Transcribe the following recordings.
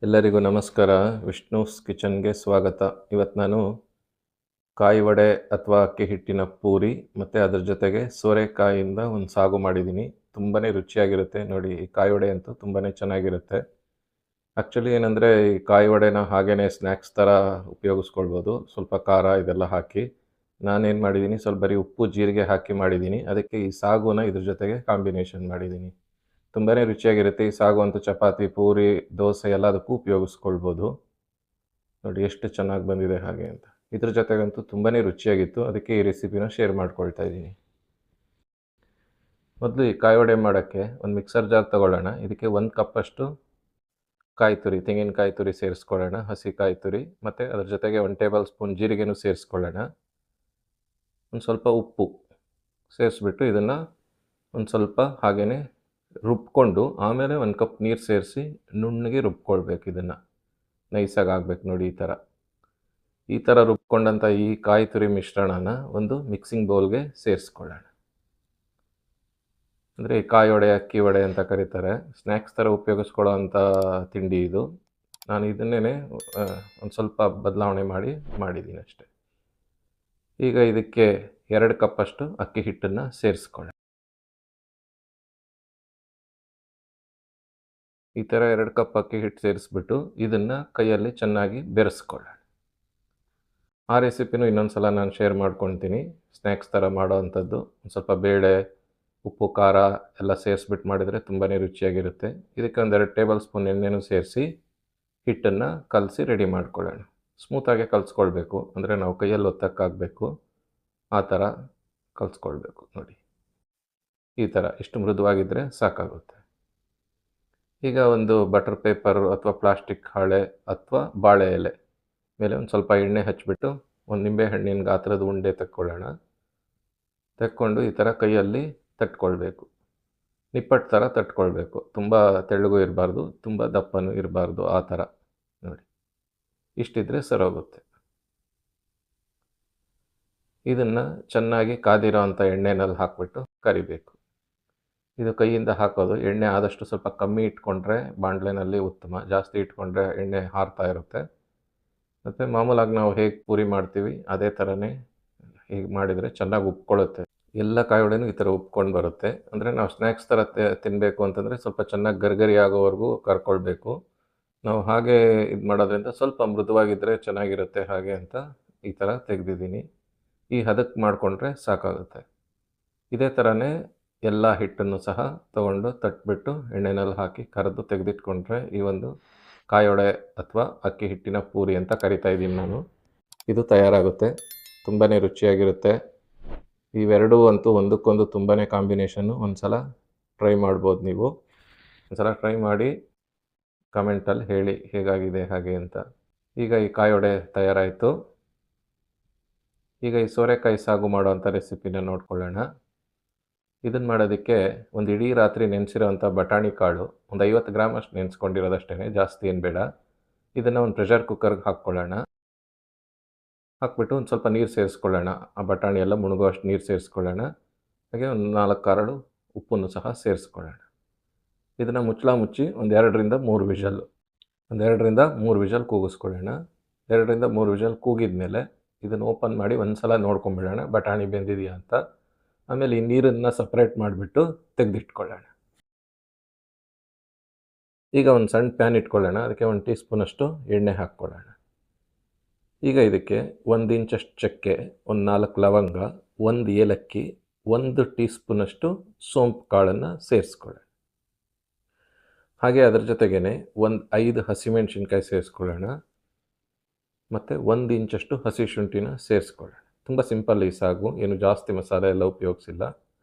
ಎಲ್ಲರಿಗೂ ನಮಸ್ಕಾರ. ವಿಷ್ಣುಸ್ ಕಿಚನ್ಗೆ ಸ್ವಾಗತ. ಇವತ್ತು ನಾನು ಕಾಯಿ ವಡೆ ಅಥವಾ ಅಕ್ಕಿ ಹಿಟ್ಟಿನ ಪೂರಿ ಮತ್ತು ಅದ್ರ ಜೊತೆಗೆ ಸೋರೆಕಾಯಿಯಿಂದ ಒಂದು ಸಾಗು ಮಾಡಿದ್ದೀನಿ. ತುಂಬಾ ರುಚಿಯಾಗಿರುತ್ತೆ. ನೋಡಿ, ಈ ಕಾಯಿ ವಡೆ ಅಂತೂ ತುಂಬಾ ಚೆನ್ನಾಗಿರುತ್ತೆ. ಆ್ಯಕ್ಚುಲಿ ಏನಂದರೆ, ಈ ಕಾಯಿ ವಡೆನ ಹಾಗೇ ಸ್ನ್ಯಾಕ್ಸ್ ಥರ ಉಪಯೋಗಿಸ್ಕೊಳ್ಬೋದು, ಸ್ವಲ್ಪ ಖಾರ ಇದೆಲ್ಲ ಹಾಕಿ. ನಾನೇನು ಮಾಡಿದ್ದೀನಿ, ಸ್ವಲ್ಪ ಬರೀ ಉಪ್ಪು ಜೀರಿಗೆ ಹಾಕಿ ಮಾಡಿದ್ದೀನಿ. ಅದಕ್ಕೆ ಈ ಸಾಗುನ ಇದ್ರ ಜೊತೆಗೆ ಕಾಂಬಿನೇಷನ್ ಮಾಡಿದ್ದೀನಿ. ತುಂಬಾ ರುಚಿಯಾಗಿರುತ್ತೆ. ಈ ಸಾಗು ಅಂತೂ ಚಪಾತಿ, ಪೂರಿ, ದೋಸೆ ಎಲ್ಲದಕ್ಕೂ ಉಪಯೋಗಿಸ್ಕೊಳ್ಬೋದು. ನೋಡಿ ಎಷ್ಟು ಚೆನ್ನಾಗಿ ಬಂದಿದೆ ಹಾಗೆ ಅಂತ. ಇದ್ರ ಜೊತೆಗಂತೂ ತುಂಬಾ ರುಚಿಯಾಗಿತ್ತು. ಅದಕ್ಕೆ ಈ ರೆಸಿಪಿನ ಶೇರ್ ಮಾಡ್ಕೊಳ್ತಾ ಇದ್ದೀನಿ. ಮೊದಲು ಈ ಕಾಯಿ ವಡೆ ಮಾಡೋಕ್ಕೆ ಒಂದು ಮಿಕ್ಸರ್ ಜಾರ್ ತೊಗೊಳ್ಳೋಣ. ಇದಕ್ಕೆ 1 ಕಪ್ಪಷ್ಟು ಕಾಯಿ ತುರಿ, ತೆಂಗಿನಕಾಯಿ ತುರಿ ಸೇರಿಸ್ಕೊಳ್ಳೋಣ, ಹಸಿ ಕಾಯಿ ತುರಿ. ಮತ್ತು ಅದ್ರ ಜೊತೆಗೆ 1 ಟೇಬಲ್ ಸ್ಪೂನ್ ಜೀರಿಗೆನೂ ಸೇರಿಸ್ಕೊಳ್ಳೋಣ. ಒಂದು ಸ್ವಲ್ಪ ಉಪ್ಪು ಸೇರಿಸ್ಬಿಟ್ಟು ಇದನ್ನು ಒಂದು ಸ್ವಲ್ಪ ಹಾಗೇ ರುಬ್ಕೊಂಡು, ಆಮೇಲೆ 1 ಕಪ್ ನೀರು ಸೇರಿಸಿ ನುಣ್ಣಗೆ ರುಬ್ಕೊಳ್ಬೇಕು. ಇದನ್ನು ನೈಸಾಗಿ ಆಗಬೇಕು. ನೋಡಿ, ಈ ಥರ ರುಬ್ಕೊಂಡಂಥ ಈ ಕಾಯಿ ತುರಿ ಮಿಶ್ರಣನ ಒಂದು ಮಿಕ್ಸಿಂಗ್ ಬೌಲ್ಗೆ ಸೇರಿಸ್ಕೊಳ್ಳೋಣ. ಅಂದರೆ ಈ ಕಾಯಿ ವಡೆ, ಅಕ್ಕಿ ವಡೆ ಅಂತ ಕರೀತಾರೆ. ಸ್ನ್ಯಾಕ್ಸ್ ಥರ ಉಪಯೋಗಿಸ್ಕೊಳ್ಳೋ ಅಂಥ ತಿಂಡಿ ಇದು. ನಾನು ಇದನ್ನೇ ಒಂದು ಸ್ವಲ್ಪ ಬದಲಾವಣೆ ಮಾಡಿದ್ದೀನಿ ಅಷ್ಟೆ. ಈಗ ಇದಕ್ಕೆ 2 ಕಪ್ಪಷ್ಟು ಅಕ್ಕಿ ಹಿಟ್ಟನ್ನು ಸೇರಿಸ್ಕೊಳ್ಳೋಣ. ಈ ಥರ 2 ಕಪ್ ಅಕ್ಕಿ ಹಿಟ್ಟು ಸೇರಿಸ್ಬಿಟ್ಟು ಇದನ್ನು ಕೈಯಲ್ಲಿ ಚೆನ್ನಾಗಿ ಬೆರೆಸ್ಕೊಳ್ಳೋಣ. ಆ ರೆಸಿಪಿನೂ ಇನ್ನೊಂದು ಸಲ ನಾನು ಶೇರ್ ಮಾಡ್ಕೊಳ್ತೀನಿ. ಸ್ನ್ಯಾಕ್ಸ್ ಥರ ಮಾಡೋ ಅಂಥದ್ದು. ಒಂದು ಸ್ವಲ್ಪ ಬೇಳೆ, ಉಪ್ಪು, ಖಾರ ಎಲ್ಲ ಸೇರಿಸ್ಬಿಟ್ಟು ಮಾಡಿದರೆ ತುಂಬಾ ರುಚಿಯಾಗಿರುತ್ತೆ. ಇದಕ್ಕೆ 1 2 ಟೇಬಲ್ ಸ್ಪೂನ್ ಎಣ್ಣೆನೂ ಸೇರಿಸಿ ಹಿಟ್ಟನ್ನು ಕಲಸಿ ರೆಡಿ ಮಾಡ್ಕೊಳ್ಳೋಣ. ಸ್ಮೂತಾಗೆ ಕಲಿಸ್ಕೊಳ್ಬೇಕು, ಅಂದರೆ ನಾವು ಕೈಯಲ್ಲಿ ಒತ್ತಕ್ಕಾಗಬೇಕು, ಆ ಥರ ಕಲಿಸ್ಕೊಳ್ಬೇಕು. ನೋಡಿ, ಈ ಥರ ಇಷ್ಟು ಮೃದುವಾಗಿದ್ದರೆ ಸಾಕಾಗುತ್ತೆ. ಈಗ ಒಂದು ಬಟರ್ ಪೇಪರ್ ಅಥವಾ ಪ್ಲಾಸ್ಟಿಕ್ ಹಾಳೆ ಅಥವಾ ಬಾಳೆ ಎಲೆ ಮೇಲೆ ಒಂದು ಸ್ವಲ್ಪ ಎಣ್ಣೆ ಹಚ್ಚಿಬಿಟ್ಟು ಒಂದು ನಿಂಬೆಹಣ್ಣಿನ ಗಾತ್ರದ ಉಂಡೆ ತೆಕ್ಕೊಂಡು ಈ ಥರ ಕೈಯಲ್ಲಿ ತಟ್ಕೊಳ್ಬೇಕು. ನಿಪ್ಪಟ್ಟು ಥರ ತಟ್ಕೊಳ್ಬೇಕು. ತುಂಬ ತೆಳ್ಳಗೂ ಇರಬಾರ್ದು, ತುಂಬ ದಪ್ಪನೂ ಇರಬಾರ್ದು, ಆ ಥರ. ನೋಡಿ, ಇಷ್ಟಿದ್ರೆ ಸರೋಗುತ್ತೆ. ಇದನ್ನು ಚೆನ್ನಾಗಿ ಕಾದಿರೋ ಅಂಥ ಎಣ್ಣೆನಲ್ಲಿ ಹಾಕ್ಬಿಟ್ಟು ಕರಿಬೇಕು. ಇದು ಕೈಯಿಂದ ಹಾಕೋದು. ಎಣ್ಣೆ ಆದಷ್ಟು ಸ್ವಲ್ಪ ಕಮ್ಮಿ ಇಟ್ಕೊಂಡ್ರೆ ಬಾಣಲೆನಲ್ಲಿ ಉತ್ತಮ. ಜಾಸ್ತಿ ಇಟ್ಕೊಂಡ್ರೆ ಎಣ್ಣೆ ಹಾರ್ತಾ ಇರುತ್ತೆ. ಮತ್ತು ಮಾಮೂಲಾಗಿ ನಾವು ಹೇಗೆ ಪೂರಿ ಮಾಡ್ತೀವಿ ಅದೇ ಥರನೇ ಹೀಗೆ ಮಾಡಿದರೆ ಚೆನ್ನಾಗಿ ಉಪ್ಕೊಳ್ಳುತ್ತೆ. ಎಲ್ಲ ಕಾಯಿ ವಡೆನೂ ಈ ಥರ ಉಪ್ಕೊಂಡು ಬರುತ್ತೆ. ಅಂದರೆ ನಾವು ಸ್ನ್ಯಾಕ್ಸ್ ಥರ ತಿನ್ನಬೇಕು ಅಂತಂದರೆ ಸ್ವಲ್ಪ ಚೆನ್ನಾಗಿ ಗರ್ಗರಿ ಆಗೋವರೆಗೂ ಕರ್ಕೊಳ್ಬೇಕು. ನಾವು ಹಾಗೆ ಇದು ಮಾಡೋದ್ರಿಂದ ಸ್ವಲ್ಪ ಮೃದುವಾಗಿದ್ದರೆ ಚೆನ್ನಾಗಿರುತ್ತೆ ಹಾಗೆ ಅಂತ ಈ ಥರ ತೆಗೆದಿದ್ದೀನಿ. ಈ ಹದಕ್ಕೆ ಮಾಡಿಕೊಂಡ್ರೆ ಸಾಕಾಗುತ್ತೆ. ಇದೇ ಥರನೇ ಎಲ್ಲ ಹಿಟ್ಟನ್ನು ಸಹ ತೊಗೊಂಡು ತಟ್ಬಿಟ್ಟು ಎಣ್ಣೆನಲ್ಲಿ ಹಾಕಿ ಕರೆದು ತೆಗೆದಿಟ್ಕೊಂಡ್ರೆ ಈ ಒಂದು ಕಾಯಿ ವಡೆ ಅಥವಾ ಅಕ್ಕಿ ಹಿಟ್ಟಿನ ಪೂರಿ ಅಂತ ಕರಿತಾ ಇದ್ದೀನಿ ನಾನು. ಇದು ತಯಾರಾಗುತ್ತೆ. ತುಂಬಾ ರುಚಿಯಾಗಿರುತ್ತೆ. ಇವೆರಡೂ ಅಂತೂ ಒಂದಕ್ಕೊಂದು ತುಂಬಾ ಕಾಂಬಿನೇಷನ್ನು. ಒಂದು ಸಲ ಟ್ರೈ ಮಾಡ್ಬೋದು ನೀವು. ಒಂದು ಸಲ ಟ್ರೈ ಮಾಡಿ ಕಮೆಂಟಲ್ಲಿ ಹೇಳಿ ಹೇಗಾಗಿದೆ ಹಾಗೆ ಅಂತ. ಈಗ ಈ ಕಾಯಿ ವಡೆ ತಯಾರಾಯಿತು. ಈಗ ಈ ಸೋರೆಕಾಯಿ ಸಾಗು ಮಾಡೋವಂಥ ರೆಸಿಪಿನ ನೋಡ್ಕೊಳ್ಳೋಣ. ಇದನ್ನು ಮಾಡೋದಕ್ಕೆ ಒಂದು ಇಡೀ ರಾತ್ರಿ ನೆನೆಸಿರೋವಂಥ ಬಟಾಣಿ ಕಾಳು, ಒಂದು 50 ಗ್ರಾಮ್ ಅಷ್ಟು ನೆನೆಸ್ಕೊಂಡಿರೋದಷ್ಟೇ, ಜಾಸ್ತಿ ಏನು ಬೇಡ. ಇದನ್ನು ಒಂದು ಪ್ರೆಷರ್ ಕುಕ್ಕರ್ಗೆ ಹಾಕ್ಕೊಳ್ಳೋಣ. ಹಾಕ್ಬಿಟ್ಟು ಒಂದು ಸ್ವಲ್ಪ ನೀರು ಸೇರಿಸ್ಕೊಳ್ಳೋಣ. ಆ ಬಟಾಣಿ ಎಲ್ಲ ಮುಳುಗುವಷ್ಟು ನೀರು ಸೇರಿಸ್ಕೊಳ್ಳೋಣ. ಹಾಗೆ ಒಂದು 4 ಕಾರಳು ಉಪ್ಪನ್ನು ಸಹ ಸೇರಿಸ್ಕೊಳ್ಳೋಣ. ಇದನ್ನು ಮುಚ್ಚಿ ಒಂದು 2ರಿಂದ 3 ವಿಷಲ್, ಒಂದು 2ರಿಂದ 3 ವಿಷಲ್ ಕೂಗಿಸ್ಕೊಳ್ಳೋಣ. 2ರಿಂದ 3 ವಿಷಲ್ ಕೂಗಿದ ಮೇಲೆ ಇದನ್ನು ಓಪನ್ ಮಾಡಿ ಒಂದು ಸಲ ನೋಡ್ಕೊಂಬಿಡೋಣ ಬಟಾಣಿ ಬೆಂದಿದೆಯಾ ಅಂತ. ಆಮೇಲೆ ಈ ನೀರನ್ನು ಸಪ್ರೇಟ್ ಮಾಡಿಬಿಟ್ಟು ತೆಗೆದಿಟ್ಕೊಳ್ಳೋಣ. ಈಗ ಒಂದು ಸಣ್ಣ ಪ್ಯಾನ್ ಇಟ್ಕೊಳ್ಳೋಣ. ಅದಕ್ಕೆ 1 ಟೀ ಸ್ಪೂನಷ್ಟು ಎಣ್ಣೆ ಹಾಕ್ಕೊಳ್ಳೋಣ. ಈಗ ಇದಕ್ಕೆ 1 ಇಂಚಷ್ಟು ಚಕ್ಕೆ, ಒಂದು 4 ಲವಂಗ, 1 ಏಲಕ್ಕಿ, 1 ಟೀ ಸ್ಪೂನಷ್ಟು ಸೋಂಪು ಕಾಳನ್ನು ಸೇರಿಸ್ಕೊಳ್ಳೋಣ. ಹಾಗೆ ಅದರ ಜೊತೆಗೇ ಒಂದು 5 ಹಸಿಮೆಣಸಿನ್ಕಾಯಿ ಸೇರಿಸ್ಕೊಳ್ಳೋಣ. ಮತ್ತು 1 ಇಂಚಷ್ಟು ಹಸಿ ಶುಂಠಿನ ಸೇರಿಸ್ಕೊಳ್ಳೋಣ. ತುಂಬ ಸಿಂಪಲ್ ಈ ಸಾಗು, ಏನು ಜಾಸ್ತಿ ಮಸಾಲೆ ಎಲ್ಲ ಉಪಯೋಗಿಸಿಲ್ಲ.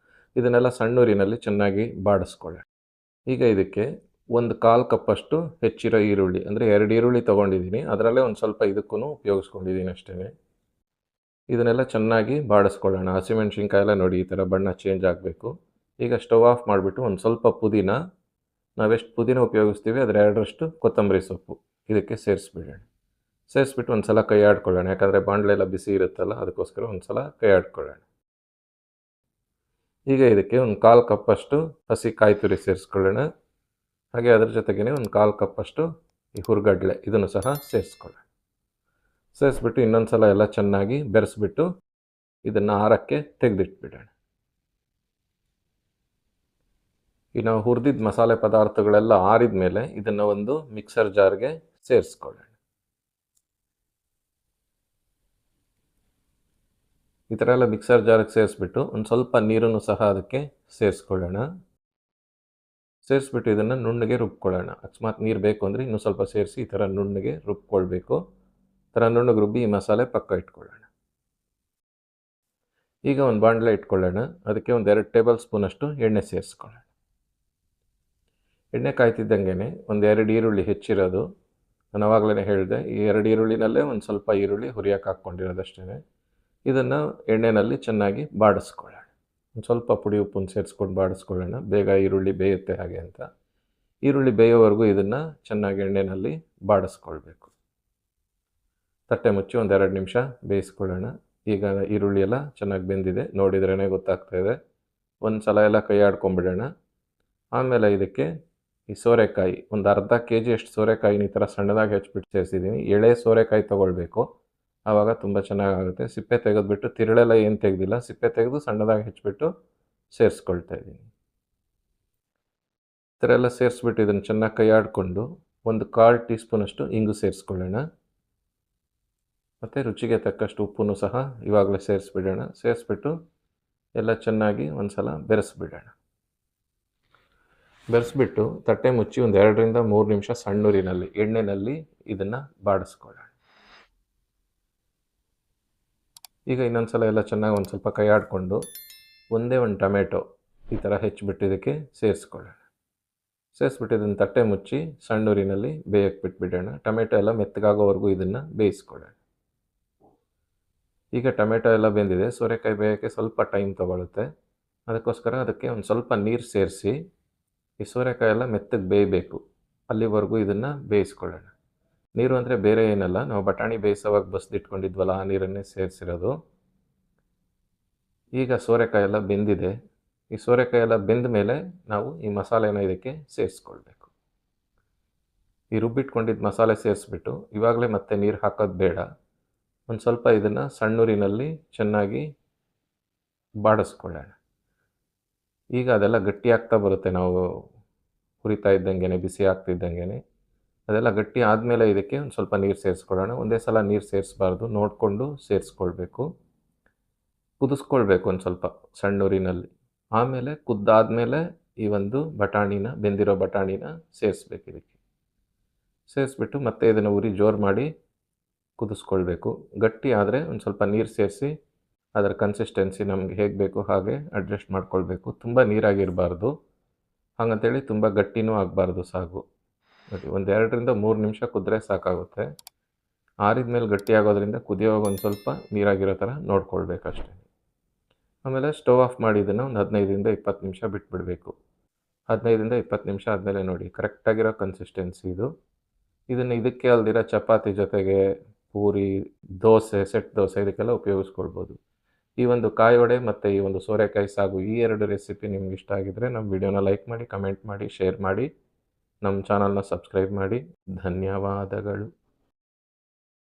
ಇದನ್ನೆಲ್ಲ ಸಣ್ಣೂರಿನಲ್ಲಿ ಚೆನ್ನಾಗಿ ಬಾಡಿಸ್ಕೊಳ್ಳೋಣ. ಈಗ ಇದಕ್ಕೆ ಒಂದು 1/4 ಕಪ್ಪಷ್ಟು ಹೆಚ್ಚಿರೋ ಈರುಳ್ಳಿ, ಅಂದರೆ 2 ಈರುಳ್ಳಿ ತೊಗೊಂಡಿದ್ದೀನಿ, ಅದರಲ್ಲೇ ಒಂದು ಸ್ವಲ್ಪ ಇದಕ್ಕೂ ಉಪಯೋಗಿಸ್ಕೊಂಡಿದ್ದೀನಿ ಅಷ್ಟೇ. ಇದನ್ನೆಲ್ಲ ಚೆನ್ನಾಗಿ ಬಾಡಿಸ್ಕೊಳ್ಳೋಣ. ಹಸಿಮೆಣ್ಸಿನ್ಕಾಯಿ ಎಲ್ಲ ನೋಡಿ ಈ ಥರ ಬಣ್ಣ ಚೇಂಜ್ ಆಗಬೇಕು. ಈಗ ಸ್ಟವ್ ಆಫ್ ಮಾಡಿಬಿಟ್ಟು ಒಂದು ಸ್ವಲ್ಪ ಪುದೀನ, ನಾವೆಷ್ಟು ಪುದೀನ ಉಪಯೋಗಿಸ್ತೀವಿ ಅದರ 2ರಷ್ಟು ಕೊತ್ತಂಬರಿ ಸೊಪ್ಪು ಇದಕ್ಕೆ ಸೇರಿಸ್ಬಿಟ್ಟು ಒಂದು ಸಲ ಕೈ ಆಡ್ಕೊಳ್ಳೋಣ. ಯಾಕಂದರೆ ಬಾಣಲೆಲ್ಲ ಬಿಸಿ ಇರುತ್ತಲ್ಲ, ಅದಕ್ಕೋಸ್ಕರ ಒಂದು ಸಲ ಕೈ ಆಡ್ಕೊಳ್ಳೋಣ. ಈಗ ಇದಕ್ಕೆ ಒಂದು 1/4 ಕಪ್ಪಷ್ಟು ಹಸಿ ಕಾಯಿ ತುರಿ ಸೇರಿಸ್ಕೊಳ್ಳೋಣ. ಹಾಗೆ ಅದರ ಜೊತೆಗೇ ಒಂದು 1/4 ಕಪ್ಪಷ್ಟು ಈ ಹುರ್ಗಡ್ಲೆ ಇದನ್ನು ಸಹ ಸೇರಿಸ್ಕೊಳ್ಳೋಣ. ಸೇರಿಸ್ಬಿಟ್ಟು ಇನ್ನೊಂದು ಸಲ ಎಲ್ಲ ಚೆನ್ನಾಗಿ ಬೆರೆಸ್ಬಿಟ್ಟು ಇದನ್ನು ಆರಕ್ಕೆ ತೆಗೆದಿಟ್ಬಿಡೋಣ. ಈ ನಾವು ಹುರಿದಿದ್ದ ಮಸಾಲೆ ಪದಾರ್ಥಗಳೆಲ್ಲ ಆರಿದ ಮೇಲೆ ಇದನ್ನು ಒಂದು ಮಿಕ್ಸರ್ ಜಾರ್ಗೆ ಸೇರಿಸ್ಕೊಳ್ಳೋಣ. ಈ ಥರ ಎಲ್ಲ ಮಿಕ್ಸರ್ ಜಾರ್ಗೆ ಸೇರಿಸ್ಬಿಟ್ಟು ಒಂದು ಸ್ವಲ್ಪ ನೀರನ್ನು ಸಹ ಅದಕ್ಕೆ ಸೇರಿಸ್ಕೊಳ್ಳೋಣ. ಸೇರಿಸ್ಬಿಟ್ಟು ಇದನ್ನು ನುಣ್ಣಗೆ ರುಬ್ಕೊಳ್ಳೋಣ. ಅಕಸ್ಮಾತ್ ನೀರು ಬೇಕು ಅಂದರೆ ಇನ್ನೂ ಸ್ವಲ್ಪ ಸೇರಿಸಿ ಈ ಥರ ನುಣ್ಣಗೆ ರುಬ್ಕೊಳ್ಬೇಕು. ಈ ಥರ ನುಣ್ಣಗೆ ರುಬ್ಬಿ ಈ ಮಸಾಲೆ ಪಕ್ಕ ಇಟ್ಕೊಳ್ಳೋಣ. ಈಗ ಒಂದು ಬಾಣಲೆ ಇಟ್ಕೊಳ್ಳೋಣ. ಅದಕ್ಕೆ ಒಂದು 2 ಟೇಬಲ್ ಸ್ಪೂನಷ್ಟು ಎಣ್ಣೆ ಸೇರಿಸ್ಕೊಳ್ಳೋಣ. ಎಣ್ಣೆ ಕಾಯ್ತಿದ್ದಂಗೆ ಒಂದು 2 ಈರುಳ್ಳಿ ಹೆಚ್ಚಿರೋದು, ನಾನು ಆವಾಗಲೇ ಹೇಳಿದೆ, ಈ 2 ಈರುಳ್ಳಿನಲ್ಲೇ ಒಂದು ಸ್ವಲ್ಪ ಈರುಳ್ಳಿ ಹುರಿಯೋಕೆ ಹಾಕ್ಕೊಂಡಿರೋದಷ್ಟೇ. ಇದನ್ನು ಎಣ್ಣೆಯಲ್ಲಿ ಚೆನ್ನಾಗಿ ಬಾಡಿಸ್ಕೊಳ್ಳೋಣ. ಒಂದು ಸ್ವಲ್ಪ ಪುಡಿ ಉಪ್ಪನ್ನು ಸೇರಿಸ್ಕೊಂಡು ಬಾಡಿಸ್ಕೊಳ್ಳೋಣ, ಬೇಗ ಈರುಳ್ಳಿ ಬೇಯುತ್ತೆ ಹಾಗೆ ಅಂತ. ಈರುಳ್ಳಿ ಬೇಯೋವರೆಗೂ ಇದನ್ನು ಚೆನ್ನಾಗಿ ಎಣ್ಣೆಯಲ್ಲಿ ಬಾಡಿಸ್ಕೊಳ್ಬೇಕು. ತಟ್ಟೆ ಮುಚ್ಚಿ ಒಂದು 2 ನಿಮಿಷ ಬೇಯಿಸ್ಕೊಳ್ಳೋಣ. ಈಗ ಈರುಳ್ಳಿ ಎಲ್ಲ ಚೆನ್ನಾಗಿ ಬೆಂದಿದೆ, ನೋಡಿದ್ರೇ ಗೊತ್ತಾಗ್ತಾಯಿದೆ. ಒಂದು ಸಲ ಎಲ್ಲ ಕೈ ಆಡ್ಕೊಂಬಿಡೋಣ. ಆಮೇಲೆ ಇದಕ್ಕೆ ಈ ಸೋರೆಕಾಯಿ ಒಂದು ಅರ್ಧ kg ಅಷ್ಟು ಸೋರೆಕಾಯಿನ ಈ ಥರ ಸಣ್ಣದಾಗಿ ಹೆಚ್ಚಿಬಿಟ್ಟು ಸೇರಿಸಿದ್ದೀನಿ. ಎಳೆ ಸೋರೆಕಾಯಿ ತೊಗೊಳ್ಬೇಕು, ಆವಾಗ ತುಂಬ ಚೆನ್ನಾಗಾಗುತ್ತೆ. ಸಿಪ್ಪೆ ತೆಗೆದುಬಿಟ್ಟು, ತಿರುಳೆಲ್ಲ ಏನು ತೆಗೆದಿಲ್ಲ, ಸಿಪ್ಪೆ ತೆಗೆದು ಸಣ್ಣದಾಗಿ ಹೆಚ್ಚಿಬಿಟ್ಟು ಸೇರಿಸ್ಕೊಳ್ತಾ ಇದ್ದೀನಿ. ಈ ಥರ ಎಲ್ಲ ಸೇರಿಸ್ಬಿಟ್ಟು ಇದನ್ನು ಚೆನ್ನಾಗಿ ಕೈ ಆಡಿಕೊಂಡು ಒಂದು 1/4 ಟೀ ಸ್ಪೂನಷ್ಟು ಇಂಗು ಸೇರಿಸ್ಕೊಳ್ಳೋಣ. ಮತ್ತು ರುಚಿಗೆ ತಕ್ಕಷ್ಟು ಉಪ್ಪನ್ನು ಸಹ ಇವಾಗಲೇ ಸೇರಿಸ್ಬಿಡೋಣ. ಸೇರಿಸ್ಬಿಟ್ಟು ಎಲ್ಲ ಚೆನ್ನಾಗಿ ಒಂದು ಸಲ ಬೆರೆಸ್ಬಿಡೋಣ. ಬೆರೆಸ್ಬಿಟ್ಟು ತಟ್ಟೆ ಮುಚ್ಚಿ ಒಂದು 2 ರಿಂದ 3 ನಿಮಿಷ ಸಣ್ಣೂರಿನಲ್ಲಿ ಎಣ್ಣೆಯಲ್ಲಿ ಇದನ್ನು ಬಾಡಿಸ್ಕೊಳ್ಳೋಣ. ಈಗ ಇನ್ನೊಂದು ಸಲ ಎಲ್ಲ ಚೆನ್ನಾಗಿ ಒಂದು ಸ್ವಲ್ಪ ಕೈ ಆಡಿಕೊಂಡು ಒಂದೇ ಒಂದು ಟೊಮೆಟೊ ಈ ಥರ ಹೆಚ್ಚಿಬಿಟ್ಟು ಇದಕ್ಕೆ ಸೇರಿಸ್ಕೊಳ್ಳೋಣ. ಸೇರಿಸ್ಬಿಟ್ಟು ಇದನ್ನು ತಟ್ಟೆ ಮುಚ್ಚಿ ಸಣ್ಣೂರಿನಲ್ಲಿ ಬೇಯಕ್ಕೆ ಬಿಟ್ಬಿಡೋಣ. ಟೊಮೆಟೊ ಎಲ್ಲ ಮೆತ್ತಗಾಗೋವರೆಗೂ ಇದನ್ನು ಬೇಯಿಸ್ಕೊಳ್ಳೋಣ. ಈಗ ಟೊಮೆಟೊ ಎಲ್ಲ ಬೆಂದಿದೆ. ಸೋರೆಕಾಯಿ ಬೇಯೋಕ್ಕೆ ಸ್ವಲ್ಪ ಟೈಮ್ ತೊಗೊಳುತ್ತೆ. ಅದಕ್ಕೋಸ್ಕರ ಅದಕ್ಕೆ ಒಂದು ಸ್ವಲ್ಪ ನೀರು ಸೇರಿಸಿ ಈ ಸೋರೆಕಾಯಿ ಎಲ್ಲ ಮೆತ್ತಗೆ ಬೇಯಬೇಕು, ಅಲ್ಲಿವರೆಗೂ ಇದನ್ನು ಬೇಯಿಸ್ಕೊಳ್ಳೋಣ. ನೀರು ಅಂದರೆ ಬೇರೆ ಏನಲ್ಲ, ನಾವು ಬಟಾಣಿ ಬೇಯಿಸೋವಾಗ ಬಸ್ದಿಟ್ಕೊಂಡಿದ್ವಲ್ಲ ಆ ನೀರನ್ನೇ ಸೇರಿಸಿರೋದು. ಈಗ ಸೋರೆಕಾಯಿ ಎಲ್ಲ ಬೆಂದಿದೆ. ಈ ಸೋರೆಕಾಯಿ ಎಲ್ಲ ಬೆಂದ ಮೇಲೆ ನಾವು ಈ ಮಸಾಲೆನ ಇದಕ್ಕೆ ಸೇರಿಸ್ಕೊಳ್ಬೇಕು. ಈ ರುಬ್ಬಿಟ್ಕೊಂಡಿದ್ದ ಮಸಾಲೆ ಸೇರಿಸ್ಬಿಟ್ಟು ಇವಾಗಲೇ ಮತ್ತೆ ನೀರು ಹಾಕೋದು ಬೇಡ. ಒಂದು ಸ್ವಲ್ಪ ಇದನ್ನು ಸಣ್ಣೂರಿನಲ್ಲಿ ಚೆನ್ನಾಗಿ ಬಾಡಿಸ್ಕೊಳ್ಳೋಣ. ಈಗ ಅದೆಲ್ಲ ಗಟ್ಟಿ ಆಗ್ತಾ ಬರುತ್ತೆ, ನಾವು ಹುರಿತಾ ಇದ್ದಂಗೆ, ಬಿಸಿ ಆಗ್ತಿದ್ದಂಗೆ. ಅದೆಲ್ಲ ಗಟ್ಟಿ ಆದಮೇಲೆ ಇದಕ್ಕೆ ಒಂದು ಸ್ವಲ್ಪ ನೀರು ಸೇರಿಸ್ಕೊಳ್ಳೋಣ. ಒಂದೇ ಸಲ ನೀರು ಸೇರಿಸಬಾರ್ದು, ನೋಡಿಕೊಂಡು ಸೇರಿಸ್ಕೊಳ್ಬೇಕು. ಕುದಿಸ್ಕೊಳ್ಬೇಕು ಒಂದು ಸ್ವಲ್ಪ ಸಣ್ಣೂರಿನಲ್ಲಿ. ಆಮೇಲೆ ಕುದ್ದಾದಮೇಲೆ ಈ ಒಂದು ಬಟಾಣಿನ, ಬೆಂದಿರೋ ಬಟಾಣಿನ ಸೇರಿಸ್ಬೇಕು ಇದಕ್ಕೆ. ಸೇರಿಸ್ಬಿಟ್ಟು ಮತ್ತೆ ಇದನ್ನು ಉರಿ ಜೋರು ಮಾಡಿ ಕುದಿಸ್ಕೊಳ್ಬೇಕು. ಗಟ್ಟಿ ಆದರೆ ಒಂದು ಸ್ವಲ್ಪ ನೀರು ಸೇರಿಸಿ ಅದರ ಕನ್ಸಿಸ್ಟೆನ್ಸಿ ನಮಗೆ ಹೇಗೆ ಬೇಕು ಹಾಗೆ ಅಡ್ಜಸ್ಟ್ ಮಾಡ್ಕೊಳ್ಬೇಕು. ತುಂಬ ನೀರಾಗಿರಬಾರ್ದು, ಹಾಗಂತೇಳಿ ತುಂಬ ಗಟ್ಟಿನೂ ಆಗಬಾರ್ದು ಸಾಗು. ನೋಡಿ, ಒಂದು 2 ರಿಂದ 3 ನಿಮಿಷ ಕುದ್ರೆ ಸಾಕಾಗುತ್ತೆ. ಆರಿದ ಮೇಲೆ ಗಟ್ಟಿ ಆಗೋದ್ರಿಂದ ಕುದಿಯೋವಾಗ ಒಂದು ಸ್ವಲ್ಪ ನೀರಾಗಿರೋ ಥರ ನೋಡ್ಕೊಳ್ಬೇಕಷ್ಟೇ. ಆಮೇಲೆ ಸ್ಟವ್ ಆಫ್ ಮಾಡಿ ಇದನ್ನು ಒಂದು 15 ರಿಂದ 20 ನಿಮಿಷ ಬಿಟ್ಬಿಡಬೇಕು. 15 ರಿಂದ 20 ನಿಮಿಷ ಆದಮೇಲೆ ನೋಡಿ ಕರೆಕ್ಟಾಗಿರೋ ಕನ್ಸಿಸ್ಟೆನ್ಸಿ ಇದು. ಇದನ್ನು ಇದಕ್ಕೆ ಅಲ್ದಿರೋ ಚಪಾತಿ ಜೊತೆಗೆ, ಪೂರಿ, ದೋಸೆ, ಸೆಟ್ ದೋಸೆ ಇದಕ್ಕೆಲ್ಲ ಉಪಯೋಗಿಸ್ಕೊಳ್ಬೋದು. ಈ ಒಂದು ಕಾಯಿ ವಡೆ ಮತ್ತು ಈ ಒಂದು ಸೋರೆಕಾಯಿ ಸಾಗು, ಈ 2 ರೆಸಿಪಿ ನಿಮ್ಗೆ ಇಷ್ಟ ಆಗಿದ್ದರೆ ನಮ್ಮ ವಿಡಿಯೋನ ಲೈಕ್ ಮಾಡಿ, ಕಮೆಂಟ್ ಮಾಡಿ, ಶೇರ್ ಮಾಡಿ, ನಮ್ಮ ಚಾನಲ್ನ ಸಬ್ಸ್ಕ್ರೈಬ್ ಮಾಡಿ. ಧನ್ಯವಾದಗಳು.